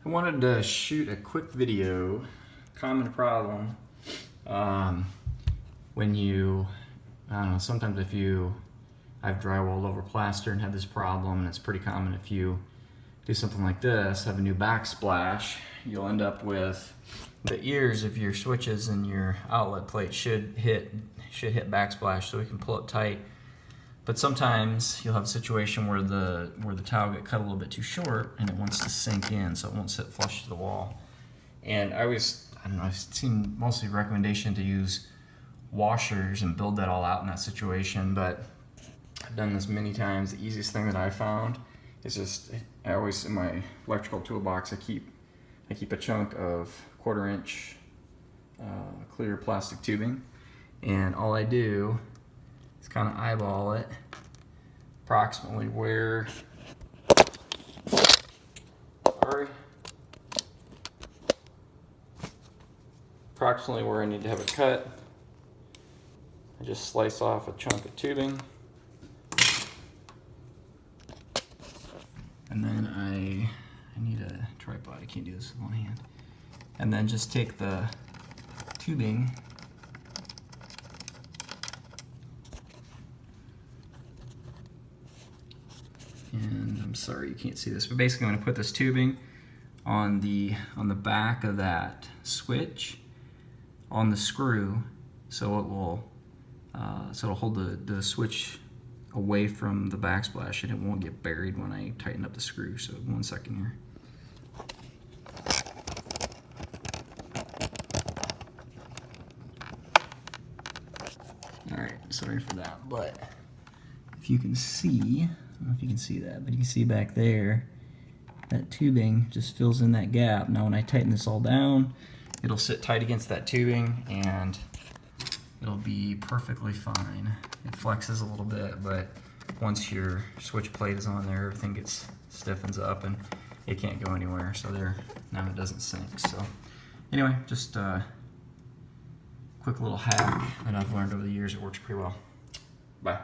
I wanted to shoot a quick video. Common problem when you, I don't know, sometimes if I've drywalled over plaster and had this problem, and it's pretty common if you do something like this, have a new backsplash, you'll end up with the ears of your switches and your outlet plate should hit backsplash, so we can pull it tight. But sometimes you'll have a situation where the towel get cut a little bit too short and it wants to sink in, so it won't sit flush to the wall. And I don't know, I've seen mostly recommendation to use washers and build that all out in that situation, but I've done this many times. The easiest thing that I found is just, I always, in my electrical toolbox, I keep a chunk of 1/4 inch clear plastic tubing, and all I do is kind of eyeball it approximately where, I need to have it cut. I just slice off a chunk of tubing, and then I need a tripod, I can't do this with one hand. And then just take the tubing and I'm sorry you can't see this, but basically I'm going to put this tubing on the back of that switch on the screw, so it will it'll hold the switch away from the backsplash and it won't get buried when I tighten up the screw. So 1 second here. Alright, sorry for that, but if you can see, I don't know if you can see that, but you can see back there, that tubing just fills in that gap. Now when I tighten this all down, it'll sit tight against that tubing and it'll be perfectly fine. It flexes a little bit, but once your switch plate is on there, everything stiffens up and it can't go anywhere. So there, now it doesn't sink. So anyway, just a quick little hack that I've learned over the years. It works pretty well. Bye.